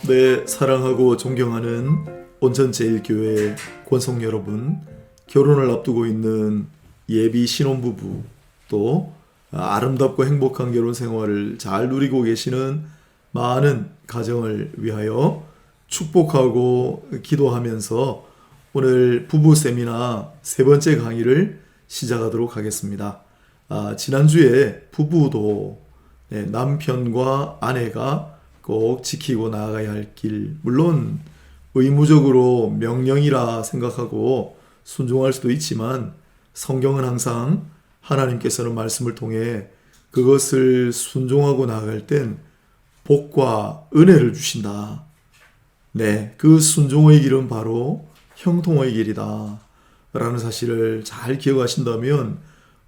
네, 사랑하고 존경하는 온천제일교회 권속 여러분, 결혼을 앞두고 있는 예비 신혼부부, 또 아름답고 행복한 결혼 생활을 잘 누리고 계시는 많은 가정을 위하여 축복하고 기도하면서 오늘 부부 세미나 세 번째 강의를 시작하도록 하겠습니다. 지난주에 부부도 남편과 아내가 꼭 지키고 나아가야 할 길, 물론 의무적으로 명령이라 생각하고 순종할 수도 있지만 성경은 항상 하나님께서는 말씀을 통해 그것을 순종하고 나아갈 땐 복과 은혜를 주신다. 네, 그 순종의 길은 바로 형통의 길이다 라는 사실을 잘 기억하신다면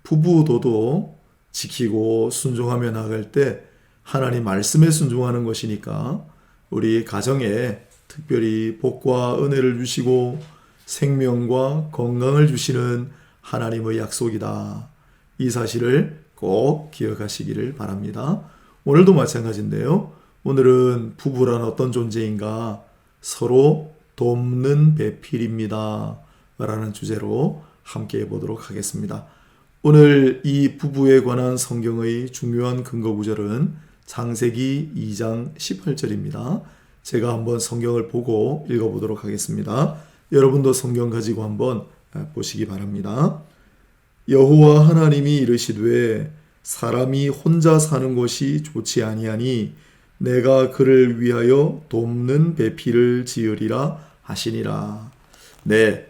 부부도도 지키고 순종하며 나아갈 때 하나님 말씀에 순종하는 것이니까 우리 가정에 특별히 복과 은혜를 주시고 생명과 건강을 주시는 하나님의 약속이다. 이 사실을 꼭 기억하시기를 바랍니다. 오늘도 마찬가지인데요. 오늘은 부부란 어떤 존재인가? 서로 돕는 배필입니다. 라는 주제로 함께 해보도록 하겠습니다. 오늘 이 부부에 관한 성경의 중요한 근거 구절은 창세기 2장 18절입니다. 제가 한번 성경을 보고 읽어보도록 하겠습니다. 여러분도 성경 가지고 한번 보시기 바랍니다. 여호와 하나님이 이르시되 사람이 혼자 사는 것이 좋지 아니하니 내가 그를 위하여 돕는 배필을 지으리라 하시니라. 네,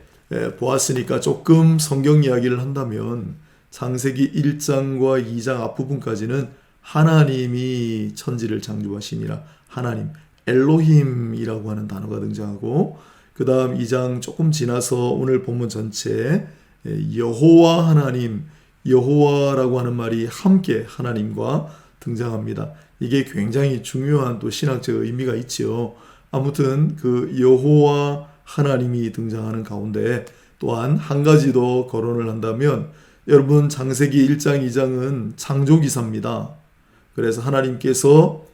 보았으니까 조금 성경 이야기를 한다면 창세기 1장과 2장 앞부분까지는 하나님이 천지를 창조하시니라. 하나님, 엘로힘이라고 하는 단어가 등장하고 그 다음 2장 조금 지나서 오늘 본문 전체에 여호와 하나님, 여호와라고 하는 말이 함께 하나님과 등장합니다. 이게 굉장히 중요한 또 신학적 의미가 있지요. 아무튼 그 여호와 하나님이 등장하는 가운데 또한 한 가지 더 거론을 한다면 여러분 창세기 1장 2장은 창조기사입니다. 그래서 하나님께서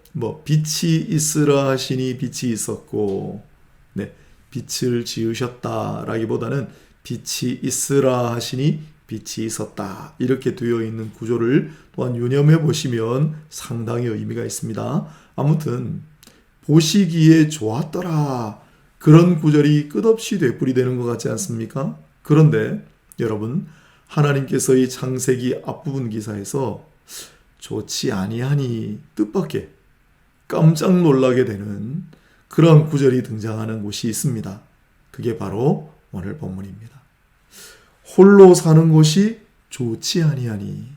빛이 있으라 하시니 빛이 있었고, 빛을 지으셨다라기보다는 빛이 있으라 하시니 빛이 있었다. 이렇게 되어 있는 구조를 또한 유념해 보시면 상당히 의미가 있습니다. 아무튼 보시기에 좋았더라. 그런 구절이 끝없이 되풀이되는 것 같지 않습니까? 그런데 여러분, 하나님께서 이 창세기 앞부분 기사에서 좋지 아니하니 뜻밖의 깜짝 놀라게 되는 그런 구절이 등장하는 곳이 있습니다. 그게 바로 오늘 본문입니다. 홀로 사는 것이 좋지 아니하니.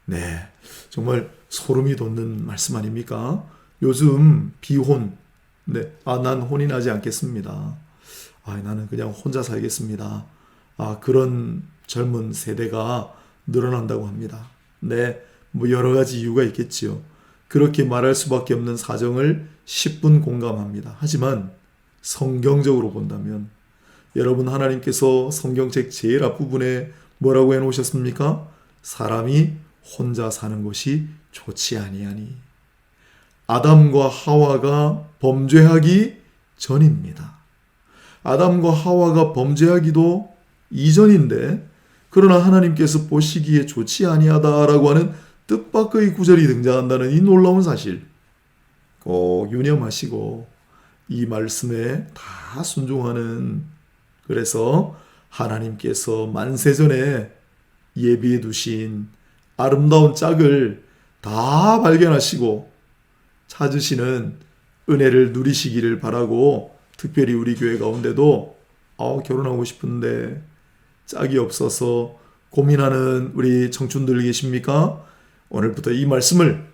네, 정말 소름이 돋는 말씀 아닙니까? 요즘 비혼, 난 혼인하지 않겠습니다. 나는 그냥 혼자 살겠습니다. 그런 젊은 세대가 늘어난다고 합니다. 여러 가지 이유가 있겠지요. 그렇게 말할 수밖에 없는 사정을 10분 공감합니다. 하지만 성경적으로 본다면 여러분, 하나님께서 성경책 제일 앞부분에 뭐라고 해놓으셨습니까? 사람이 혼자 사는 것이 좋지 아니하니. 아담과 하와가 범죄하기 전입니다. 아담과 하와가 범죄하기도 이전인데 그러나 하나님께서 보시기에 좋지 아니하다라고 하는 뜻밖의 구절이 등장한다는 이 놀라운 사실 꼭 유념하시고 이 말씀에 다 순종하는, 그래서 하나님께서 만세전에 예비해 두신 아름다운 짝을 다 발견하시고 찾으시는 은혜를 누리시기를 바라고, 특별히 우리 교회 가운데도 결혼하고 싶은데 짝이 없어서 고민하는 우리 청춘들 계십니까? 오늘부터 이 말씀을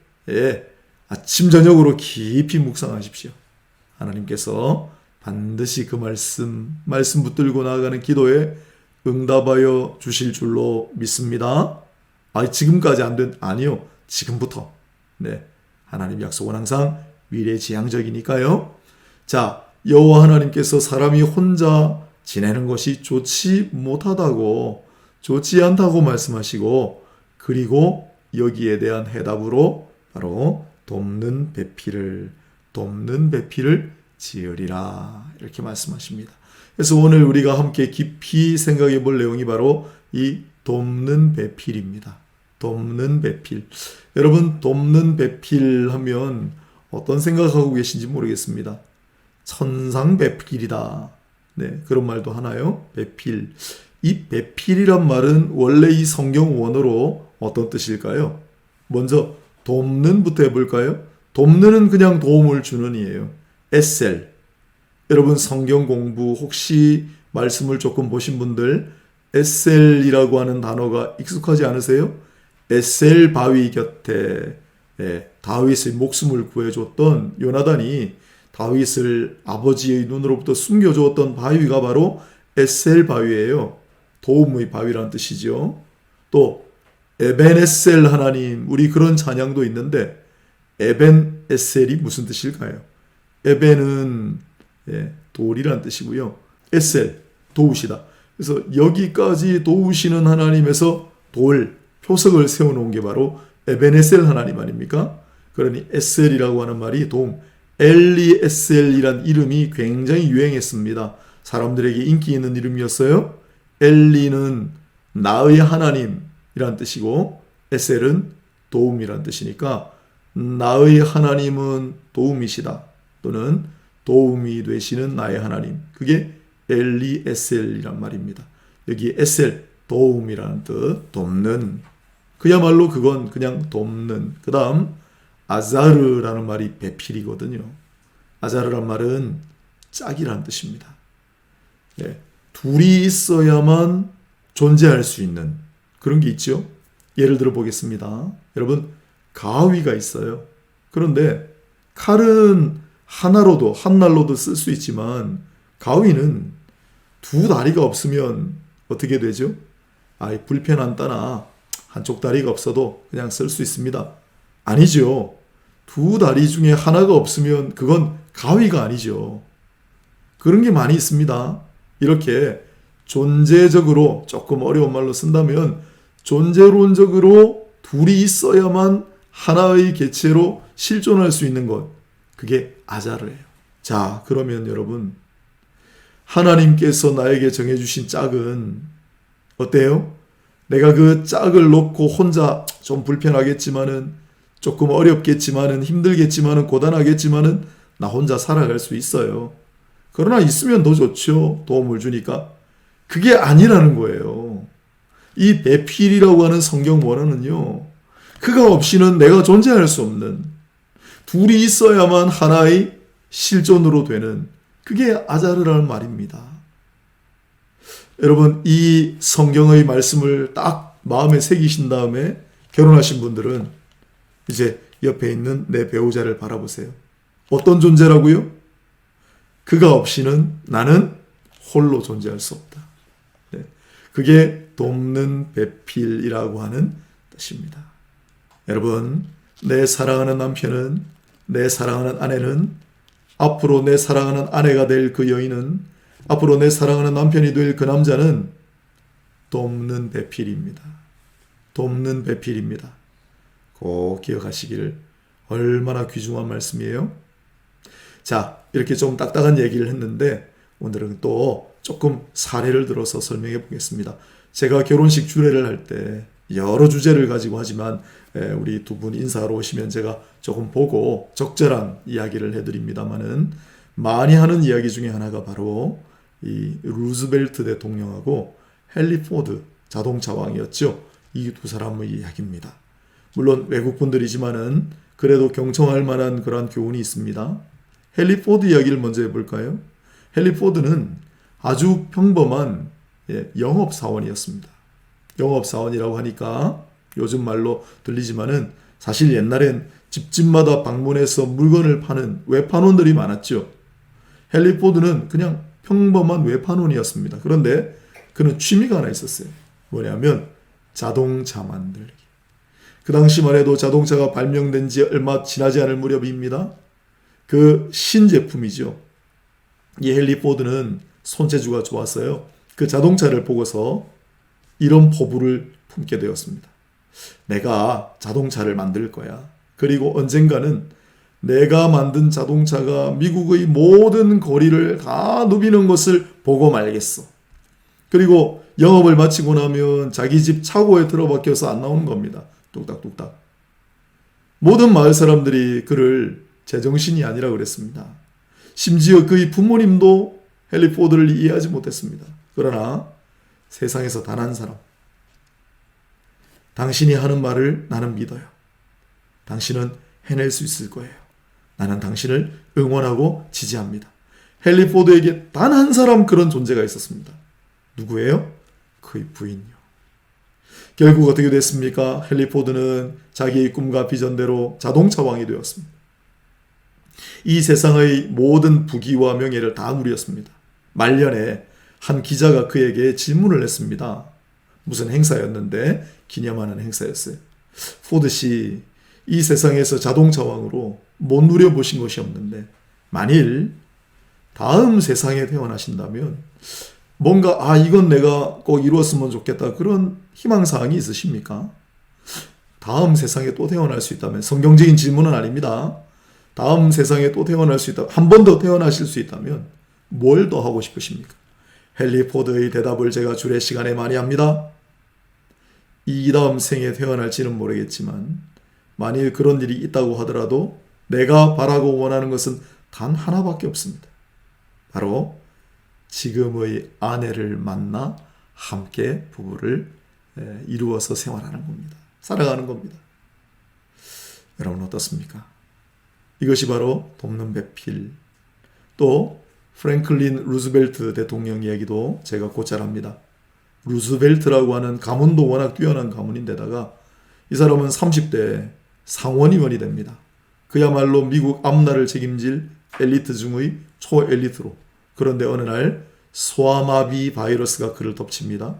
아침 저녁으로 깊이 묵상하십시오. 하나님께서 반드시 그 말씀 붙들고 나아가는 기도에 응답하여 주실 줄로 믿습니다. 지금까지 안 된, 아니요, 지금부터. 하나님 약속은 항상 미래지향적이니까요. 자, 여호와 하나님께서 사람이 혼자 지내는 것이 좋지 못하다고, 좋지 않다고 말씀하시고, 그리고 여기에 대한 해답으로 바로 돕는 배필을, 돕는 배필을 지으리라. 이렇게 말씀하십니다. 그래서 오늘 우리가 함께 깊이 생각해 볼 내용이 바로 이 돕는 배필입니다. 돕는 배필. 여러분, 돕는 배필 하면 어떤 생각하고 계신지 모르겠습니다. 천상배필이다. 네, 그런 말도 하나요? 배필. 이 배필이란 말은 원래 이 성경 원어로 어떤 뜻일까요? 먼저 돕는부터 해볼까요? 돕는은 그냥 도움을 주는 이에요. 에셀. 여러분 성경 공부 혹시 말씀을 조금 보신 분들 에셀이라고 하는 단어가 익숙하지 않으세요? 에셀 바위 곁에 다윗의 목숨을 구해줬던 요나단이 다윗을 아버지의 눈으로부터 숨겨주었던 바위가 바로 에셀 바위예요. 도움의 바위라는 뜻이죠. 또 에벤에셀 하나님, 우리 그런 찬양도 있는데 에벤에셀이 무슨 뜻일까요? 에벤은 돌이란 뜻이고요. 에셀, 도우시다. 그래서 여기까지 도우시는 하나님에서 돌, 표석을 세워놓은 게 바로 에벤에셀 하나님 아닙니까? 그러니 에셀이라고 하는 말이 도움, 엘리에셀이란 이름이 굉장히 유행했습니다. 사람들에게 인기 있는 이름이었어요. 엘리는 나의 하나님이란 뜻이고 에셀은 도움이란 뜻이니까 나의 하나님은 도움이시다 또는 도움이 되시는 나의 하나님, 그게 엘리에셀이란 말입니다. 여기 에셀, 도움이라는 뜻, 돕는, 그야말로 그건 그냥 돕는. 그 다음 아자르라는 말이 배필이거든요. 아자르란 말은 짝이라는 뜻입니다. 둘이 있어야만 존재할 수 있는 그런 게 있죠. 예를 들어 보겠습니다. 여러분, 가위가 있어요. 그런데 칼은 하나로도 한 날로도 쓸 수 있지만 가위는 두 다리가 없으면 어떻게 되죠? 불편한다나 한쪽 다리가 없어도 그냥 쓸 수 있습니다. 아니죠. 두 다리 중에 하나가 없으면 그건 가위가 아니죠. 그런 게 많이 있습니다. 이렇게 존재적으로 조금 어려운 말로 쓴다면 존재론적으로 둘이 있어야만 하나의 개체로 실존할 수 있는 것, 그게 아자르예요. 자, 그러면 여러분, 하나님께서 나에게 정해주신 짝은 어때요? 내가 그 짝을 놓고 혼자 좀 불편하겠지만은, 조금 어렵겠지만은, 힘들겠지만은, 고단하겠지만은 나 혼자 살아갈 수 있어요. 그러나 있으면 더 좋죠. 도움을 주니까. 그게 아니라는 거예요. 이 배필이라고 하는 성경 원어는요, 그가 없이는 내가 존재할 수 없는, 둘이 있어야만 하나의 실존으로 되는, 그게 아자르라는 말입니다. 여러분, 이 성경의 말씀을 딱 마음에 새기신 다음에 결혼하신 분들은 이제 옆에 있는 내 배우자를 바라보세요. 어떤 존재라고요? 그가 없이는 나는 홀로 존재할 수 없다. 그게 돕는 배필이라고 하는 뜻입니다. 여러분, 내 사랑하는 남편은, 내 사랑하는 아내는, 앞으로 내 사랑하는 아내가 될 그 여인은, 앞으로 내 사랑하는 남편이 될 그 남자는 돕는 배필입니다. 돕는 배필입니다. 꼭 기억하시기를. 얼마나 귀중한 말씀이에요? 자, 이렇게 좀 딱딱한 얘기를 했는데 오늘은 또 조금 사례를 들어서 설명해 보겠습니다. 제가 결혼식 주례를 할 때 여러 주제를 가지고 하지만 우리 두 분 인사하러 오시면 제가 조금 보고 적절한 이야기를 해드립니다만은, 많이 하는 이야기 중에 하나가 바로 이 루즈벨트 대통령하고 헨리 포드 자동차 왕이었죠. 이 두 사람의 이야기입니다. 물론 외국 분들이지만은 그래도 경청할 만한 그런 교훈이 있습니다. 헨리 포드 이야기를 먼저 해볼까요? 헨리 포드는 아주 평범한 영업사원이었습니다. 영업사원이라고 하니까 요즘 말로 들리지만은 사실 옛날엔 집집마다 방문해서 물건을 파는 외판원들이 많았죠. 헨리 포드는 그냥 평범한 외판원이었습니다. 그런데 그는 취미가 하나 있었어요. 뭐냐면 자동차 만들기. 그 당시만 해도 자동차가 발명된 지 얼마 지나지 않을 무렵입니다. 그 신제품이죠. 이 헨리 포드는 손재주가 좋았어요. 그 자동차를 보고서 이런 포부를 품게 되었습니다. 내가 자동차를 만들 거야. 그리고 언젠가는 내가 만든 자동차가 미국의 모든 거리를 다 누비는 것을 보고 말겠어. 그리고 영업을 마치고 나면 자기 집 차고에 들어박혀서 안 나오는 겁니다. 뚝딱뚝딱. 모든 마을 사람들이 그를 제정신이 아니라 그랬습니다. 심지어 그의 부모님도 헨리 포드를 이해하지 못했습니다. 그러나 세상에서 단 한 사람, 당신이 하는 말을 나는 믿어요. 당신은 해낼 수 있을 거예요. 나는 당신을 응원하고 지지합니다. 헨리 포드에게 단 한 사람 그런 존재가 있었습니다. 누구예요? 그의 부인이요. 결국 어떻게 됐습니까? 헨리 포드는 자기의 꿈과 비전대로 자동차 왕이 되었습니다. 이 세상의 모든 부귀와 명예를 다 누렸습니다. 말년에 한 기자가 그에게 질문을 했습니다. 무슨 행사였는데 기념하는 행사였어요. 포드 씨, 이 세상에서 자동차 왕으로 못 누려보신 것이 없는데 만일 다음 세상에 태어나신다면 뭔가 이건 내가 꼭 이루었으면 좋겠다 그런 희망사항이 있으십니까? 다음 세상에 또 태어날 수 있다면, 성경적인 질문은 아닙니다. 다음 세상에 또 태어날 수 있다, 한 번 더 태어나실 수 있다면 뭘 더 하고 싶으십니까? 헨리 포드의 대답을 제가 주례 시간에 많이 합니다. 이 다음 생에 태어날지는 모르겠지만 만일 그런 일이 있다고 하더라도 내가 바라고 원하는 것은 단 하나밖에 없습니다. 바로 지금의 아내를 만나 함께 부부를 이루어서 생활하는 겁니다. 살아가는 겁니다. 여러분 어떻습니까? 이것이 바로 돕는 배필. 또 프랭클린 루즈벨트 대통령 이야기도 제가 곧잘합니다. 루즈벨트라고 하는 가문도 워낙 뛰어난 가문인데다가 이 사람은 30대에 상원의원이 됩니다. 그야말로 미국 앞날을 책임질 엘리트 중의 초엘리트로. 그런데 어느 날 소아마비 바이러스가 그를 덮칩니다.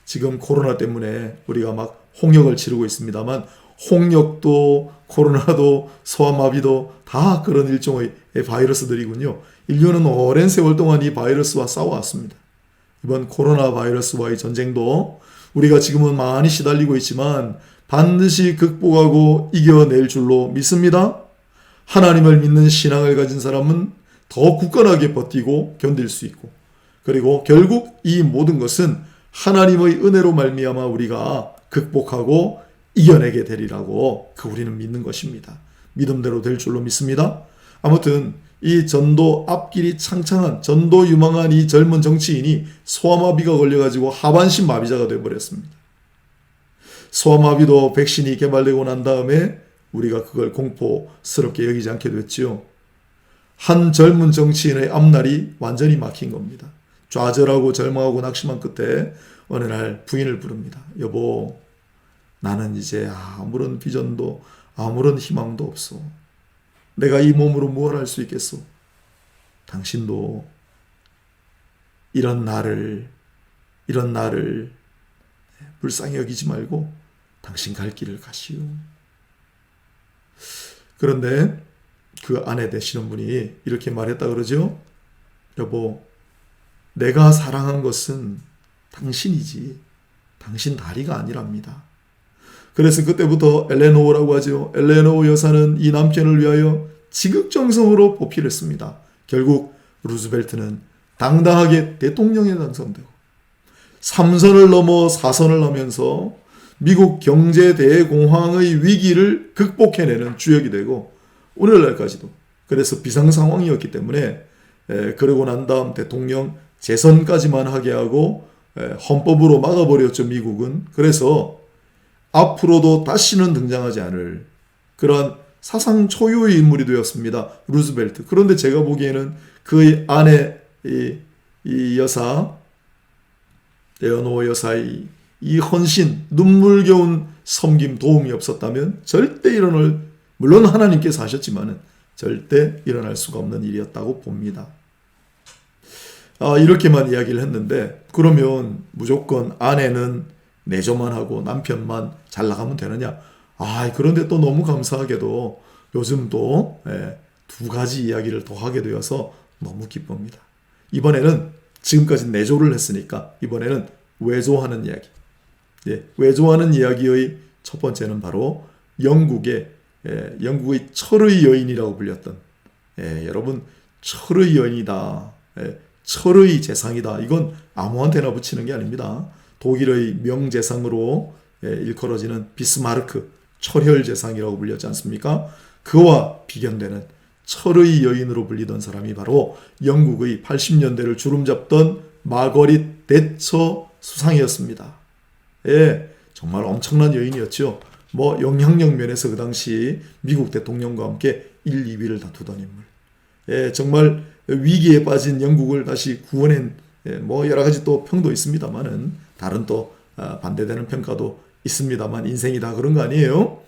지금 코로나 때문에 우리가 막 홍역을 치르고 있습니다만 홍역도 코로나도 소아마비도 다 그런 일종의 바이러스들이군요. 인류는 오랜 세월 동안 이 바이러스와 싸워왔습니다. 이번 코로나 바이러스와의 전쟁도 우리가 지금은 많이 시달리고 있지만 반드시 극복하고 이겨낼 줄로 믿습니다. 하나님을 믿는 신앙을 가진 사람은 더 굳건하게 버티고 견딜 수 있고, 그리고 결국 이 모든 것은 하나님의 은혜로 말미암아 우리가 극복하고 이겨내게 되리라고 우리는 믿는 것입니다. 믿음대로 될 줄로 믿습니다. 아무튼 이 전도 앞길이 창창한, 전도 유망한 이 젊은 정치인이 소아마비가 걸려가지고 하반신 마비자가 되어버렸습니다. 소아마비도 백신이 개발되고 난 다음에 우리가 그걸 공포스럽게 여기지 않게 됐지요. 한 젊은 정치인의 앞날이 완전히 막힌 겁니다. 좌절하고 절망하고 낙심한 끝에 어느 날 부인을 부릅니다. 여보, 나는 이제 아무런 비전도 아무런 희망도 없어. 내가 이 몸으로 무엇을 할 수 있겠소? 당신도 이런 나를 불쌍히 여기지 말고 당신 갈 길을 가시오. 그런데 그 아내 되시는 분이 이렇게 말했다 그러죠. 여보, 내가 사랑한 것은 당신이지 당신 다리가 아니랍니다. 그래서 그때부터 엘레노어라고 하죠. 엘레노어 여사는 이 남편을 위하여 지극정성으로 보필을 했습니다. 결국 루즈벨트는 당당하게 대통령에 당선되고 3선을 넘어 4선을 하면서 미국 경제 대공황의 위기를 극복해내는 주역이 되고 오늘날까지도, 그래서 비상 상황이었기 때문에 그러고 난 다음 대통령 재선까지만 하게 하고 헌법으로 막아버렸죠, 미국은. 그래서 앞으로도 다시는 등장하지 않을 그러한 사상 초유의 인물이 되었습니다, 루즈벨트. 그런데 제가 보기에는 그의 아내 이 여사, 레오노어 여사의 이 헌신, 눈물겨운 섬김, 도움이 없었다면 절대 일어날, 물론 하나님께서 하셨지만은 절대 일어날 수가 없는 일이었다고 봅니다. 이렇게만 이야기를 했는데, 그러면 무조건 아내는 내조만 하고 남편만 잘 나가면 되느냐? 그런데 또 너무 감사하게도 요즘 또 두 가지 이야기를 더 하게 되어서 너무 기쁩니다. 이번에는 지금까지 내조를 했으니까 이번에는 외조하는 이야기. 외조하는 이야기의 첫 번째는 바로 영국의 영국의 철의 여인이라고 불렸던, 여러분 철의 여인이다, 철의 재상이다. 이건 아무한테나 붙이는 게 아닙니다. 독일의 명재상으로 일컬어지는 비스마르크 철혈 재상이라고 불렸지 않습니까? 그와 비견되는 철의 여인으로 불리던 사람이 바로 영국의 80년대를 주름잡던 마거릿 대처 수상이었습니다. 정말 엄청난 여인이었죠. 영향력 면에서 그 당시 미국 대통령과 함께 1, 2위를 다투던 인물. 정말 위기에 빠진 영국을 다시 구원한 여러 가지 또 평도 있습니다만은, 다른 또 반대되는 평가도 있습니다만, 인생이 다 그런 거 아니에요.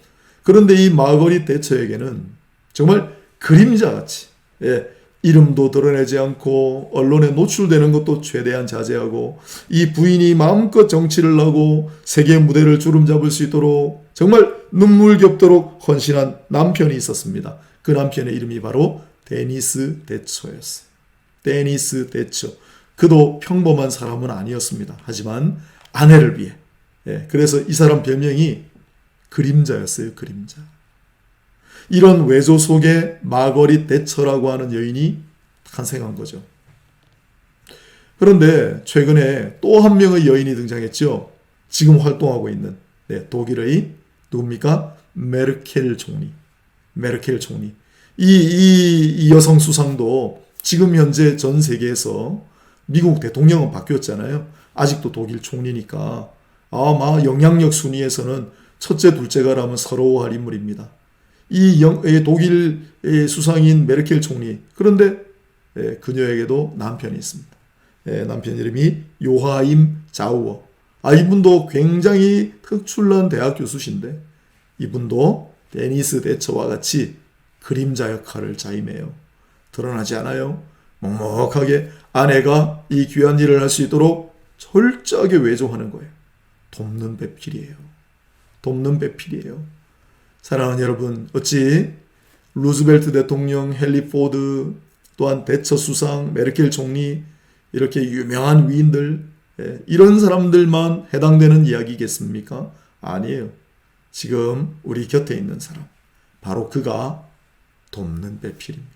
그런데 이 마거릿 대처에게는 정말 그림자같이, 이름도 드러내지 않고 언론에 노출되는 것도 최대한 자제하고, 이 부인이 마음껏 정치를 하고 세계 무대를 주름잡을 수 있도록 정말 눈물겹도록 헌신한 남편이 있었습니다. 그 남편의 이름이 바로 데니스 대처였어요. 데니스 대처. 그도 평범한 사람은 아니었습니다. 하지만 아내를 위해. 그래서 이 사람 별명이 그림자였어요. 그림자. 이런 외조 속에 마거릿 대처라고 하는 여인이 탄생한 거죠. 그런데 최근에 또 한 명의 여인이 등장했죠. 지금 활동하고 있는 독일의 누굽니까? 메르켈 총리. 메르켈 총리. 이 여성 수상도 지금 현재 전 세계에서, 미국 대통령은 바뀌었잖아요. 아직도 독일 총리니까 아마 영향력 순위에서는 첫째, 둘째가라면 서러워할 인물입니다. 이 독일 수상인 메르켈 총리. 그런데 그녀에게도 남편이 있습니다. 남편 이름이 요하임 자우어. 이분도 굉장히 특출난 대학 교수신데, 이분도 데니스 대처와 같이 그림자 역할을 자임해요. 드러나지 않아요. 먹먹하게 아내가 이 귀한 일을 할 수 있도록 철저하게 외조하는 거예요. 돕는 배필이에요. 돕는 배필이에요. 사랑하는 여러분, 어찌 루즈벨트 대통령, 헨리 포드, 또한 대처 수상, 메르켈 총리, 이렇게 유명한 위인들, 이런 사람들만 해당되는 이야기겠습니까? 아니에요. 지금 우리 곁에 있는 사람, 바로 그가 돕는 배필입니다.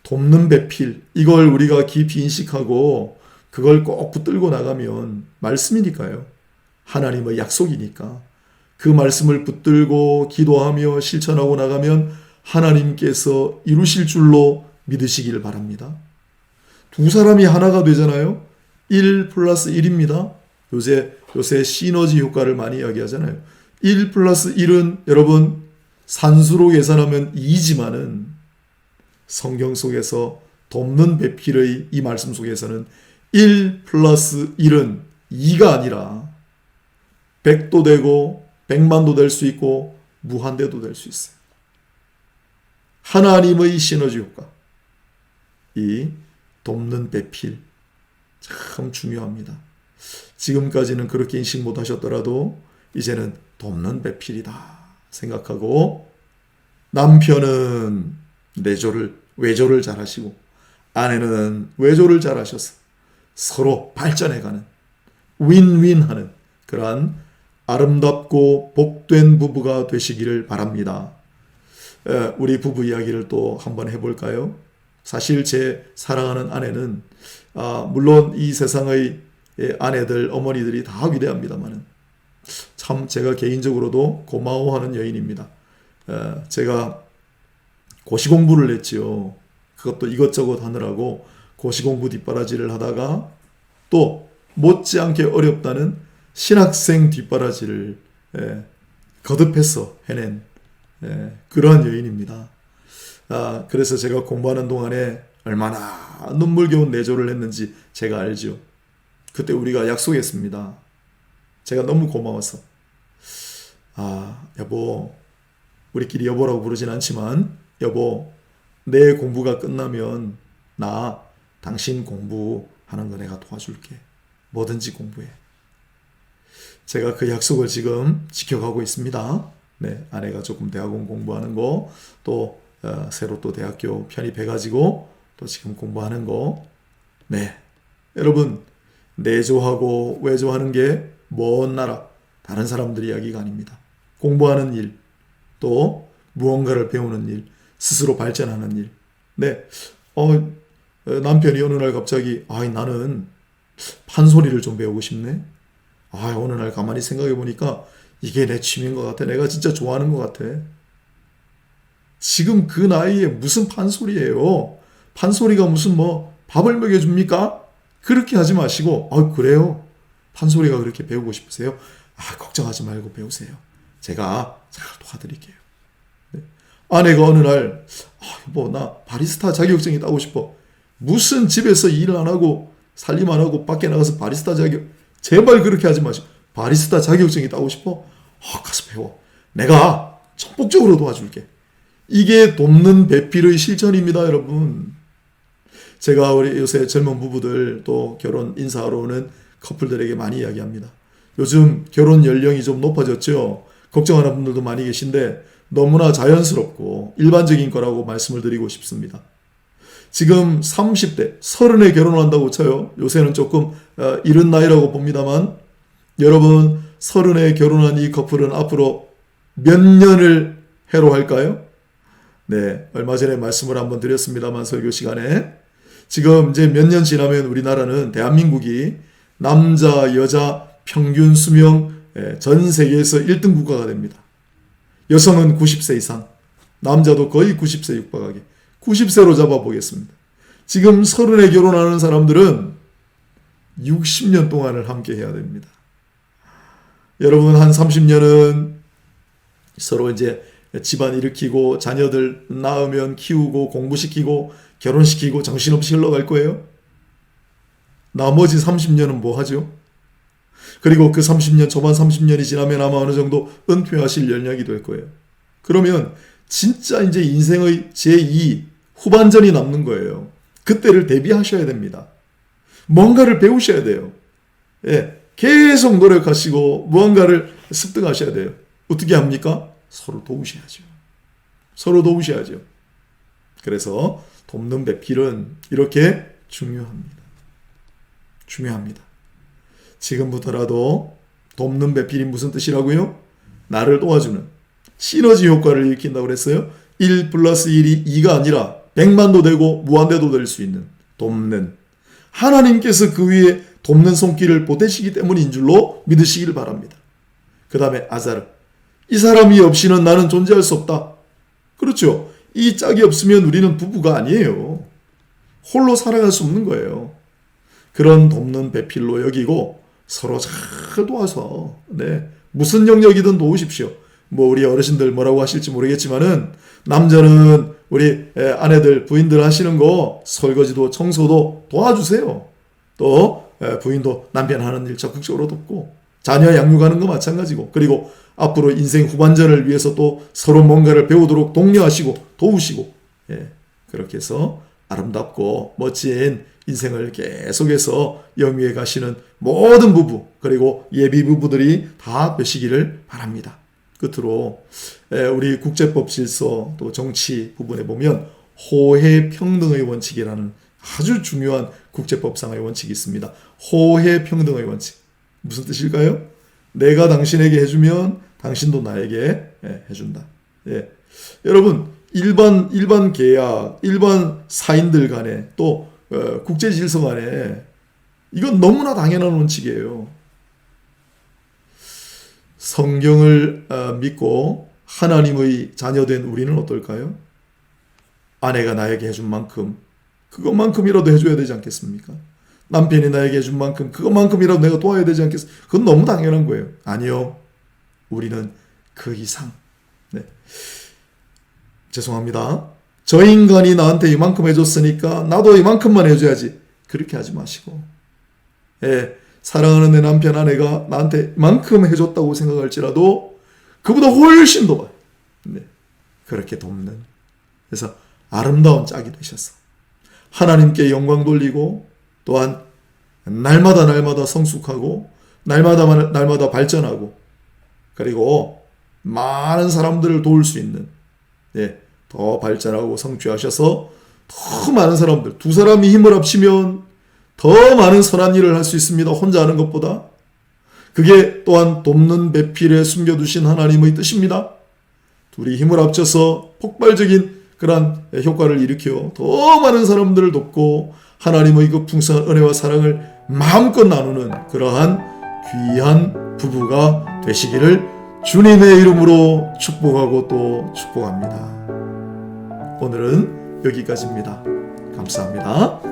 돕는 배필, 이걸 우리가 깊이 인식하고 그걸 꼭 붙들고 나가면, 말씀이니까요. 하나님의 약속이니까 그 말씀을 붙들고 기도하며 실천하고 나가면 하나님께서 이루실 줄로 믿으시기를 바랍니다. 두 사람이 하나가 되잖아요. 1 플러스 1입니다. 요새 시너지 효과를 많이 이야기하잖아요. 1 플러스 1은 여러분 산수로 계산하면 2지만은 성경 속에서 돕는 배필의 이 말씀 속에서는 1 플러스 1은 2가 아니라 100도 되고 100만도 될 수 있고 무한대도 될 수 있어요. 하나님의 시너지 효과, 이 돕는 배필 참 중요합니다. 지금까지는 그렇게 인식 못하셨더라도 이제는 돕는 배필이다 생각하고, 남편은 외조를 잘하시고 아내는 외조를 잘하셔서 서로 발전해가는, 윈윈하는 그러한 아름답고 복된 부부가 되시기를 바랍니다. 우리 부부 이야기를 또 한번 해볼까요? 사실 제 사랑하는 아내는 물론 이 세상의 아내들, 어머니들이 다 위대합니다만 참 제가 개인적으로도 고마워하는 여인입니다. 제가 고시공부를 했지요. 그것도 이것저것 하느라고 고시공부 뒷바라지를 하다가 또 못지않게 어렵다는 신학생 뒷바라지를 거듭해서 해낸 그러한 여인입니다. 그래서 제가 공부하는 동안에 얼마나 눈물겨운 내조를 했는지 제가 알죠. 그때 우리가 약속했습니다. 제가 너무 고마워서 여보, 우리끼리 여보라고 부르진 않지만 여보, 내 공부가 끝나면 나 당신 공부하는 거 내가 도와줄게. 뭐든지 공부해. 제가 그 약속을 지금 지켜가고 있습니다. 네, 아내가 조금 대학원 공부하는 거, 또 새로 또 대학교 편입해가지고 또 지금 공부하는 거. 네, 여러분, 내조하고 외조하는 게 먼 나라, 다른 사람들 이야기가 아닙니다. 공부하는 일, 또 무언가를 배우는 일, 스스로 발전하는 일. 네, 남편이 어느 날 갑자기, 나는 판소리를 좀 배우고 싶네. 어느 날 가만히 생각해 보니까 이게 내 취미인 것 같아. 내가 진짜 좋아하는 것 같아. 지금 그 나이에 무슨 판소리예요? 판소리가 무슨 뭐 밥을 먹여줍니까? 그렇게 하지 마시고, 그래요? 판소리가 그렇게 배우고 싶으세요? 걱정하지 말고 배우세요. 제가 잘 도와드릴게요. 네. 아내가 어느 날, 여보, 나 바리스타 자격증이 따고 싶어. 무슨 집에서 일을 안 하고 살림 안 하고 밖에 나가서 바리스타 자격, 제발 그렇게 하지 마시고, 바리스타 자격증이 따고 싶어? 가서 배워. 내가 적극적으로 도와줄게. 이게 돕는 배필의 실천입니다, 여러분. 제가 우리 요새 젊은 부부들 또 결혼 인사하러 오는 커플들에게 많이 이야기합니다. 요즘 결혼 연령이 좀 높아졌죠. 걱정하는 분들도 많이 계신데 너무나 자연스럽고 일반적인 거라고 말씀을 드리고 싶습니다. 지금 30대, 30에 결혼한다고 쳐요. 요새는 조금 이른 나이라고 봅니다만 여러분 30에 결혼한 이 커플은 앞으로 몇 년을 해로할까요? 네, 얼마 전에 말씀을 한번 드렸습니다만 설교 시간에 지금 이제 몇 년 지나면 우리나라는 대한민국이 남자, 여자 평균 수명 전 세계에서 1등 국가가 됩니다. 여성은 90세 이상, 남자도 거의 90세 육박하게 90세로 잡아보겠습니다. 지금 30에 결혼하는 사람들은 60년 동안을 함께 해야 됩니다. 여러분 한 30년은 서로 이제 집안 일으키고 자녀들 낳으면 키우고 공부시키고 결혼시키고 정신없이 흘러갈 거예요. 나머지 30년은 뭐 하죠? 그리고 그 30년, 초반 30년이 지나면 아마 어느 정도 은퇴하실 연령이 될 거예요. 그러면 진짜 이제 인생의 제2 후반전이 남는 거예요. 그때를 대비하셔야 됩니다. 뭔가를 배우셔야 돼요. 계속 노력하시고 무언가를 습득하셔야 돼요. 어떻게 합니까? 서로 도우셔야죠. 서로 도우셔야죠. 그래서 돕는 배필은 이렇게 중요합니다. 중요합니다. 지금부터라도 돕는 배필이 무슨 뜻이라고요? 나를 도와주는 시너지 효과를 일으킨다고 그랬어요. 1 플러스 1이 2가 아니라 100만도 되고 무한대도 될 수 있는 돕는 하나님께서 그 위에 돕는 손길을 보태시기 때문인 줄로 믿으시기를 바랍니다. 그 다음에 아자르 이 사람이 없이는 나는 존재할 수 없다. 그렇죠. 이 짝이 없으면 우리는 부부가 아니에요. 홀로 살아갈 수 없는 거예요. 그런 돕는 배필로 여기고 서로 잘 도와서 무슨 영역이든 도우십시오. 우리 어르신들 뭐라고 하실지 모르겠지만은 남자는 우리 아내들 부인들 하시는 거 설거지도 청소도 도와주세요. 또 부인도 남편 하는 일 적극적으로 돕고 자녀 양육하는 거 마찬가지고 그리고 앞으로 인생 후반전을 위해서 또 서로 뭔가를 배우도록 독려하시고 도우시고 그렇게 해서 아름답고 멋진 인생을 계속해서 영위해 가시는 모든 부부 그리고 예비 부부들이 다 되시기를 바랍니다. 끝으로 우리 국제법 질서 또 정치 부분에 보면 호혜 평등의 원칙이라는 아주 중요한 국제법상의 원칙이 있습니다. 호혜 평등의 원칙 무슨 뜻일까요? 내가 당신에게 해주면 당신도 나에게 해준다. 여러분 일반 계약, 일반 사인들 간에 또 국제 질서 간에 이건 너무나 당연한 원칙이에요. 성경을 믿고 하나님의 자녀된 우리는 어떨까요? 아내가 나에게 해준 만큼 그것만큼이라도 해줘야 되지 않겠습니까? 남편이 나에게 해준 만큼 그것만큼이라도 내가 도와야 되지 않겠습니까? 그건 너무 당연한 거예요. 아니요. 우리는 그 이상. 죄송합니다. 저 인간이 나한테 이만큼 해줬으니까 나도 이만큼만 해줘야지. 그렇게 하지 마시고 사랑하는 내 남편 아내가 나한테 이만큼 해줬다고 생각할지라도 그보다 훨씬 더 그렇게 돕는 그래서 아름다운 짝이 되셔서 하나님께 영광 돌리고 또한 날마다 성숙하고 날마다 발전하고 그리고 많은 사람들을 도울 수 있는 더 발전하고 성취하셔서 더 많은 사람들 두 사람이 힘을 합치면 더 많은 선한 일을 할 수 있습니다. 혼자 하는 것보다. 그게 또한 돕는 배필에 숨겨두신 하나님의 뜻입니다. 둘이 힘을 합쳐서 폭발적인 그러한 효과를 일으켜 더 많은 사람들을 돕고 하나님의 그 풍성한 은혜와 사랑을 마음껏 나누는 그러한 귀한 부부가 되시기를 주님의 이름으로 축복하고 또 축복합니다. 오늘은 여기까지입니다. 감사합니다.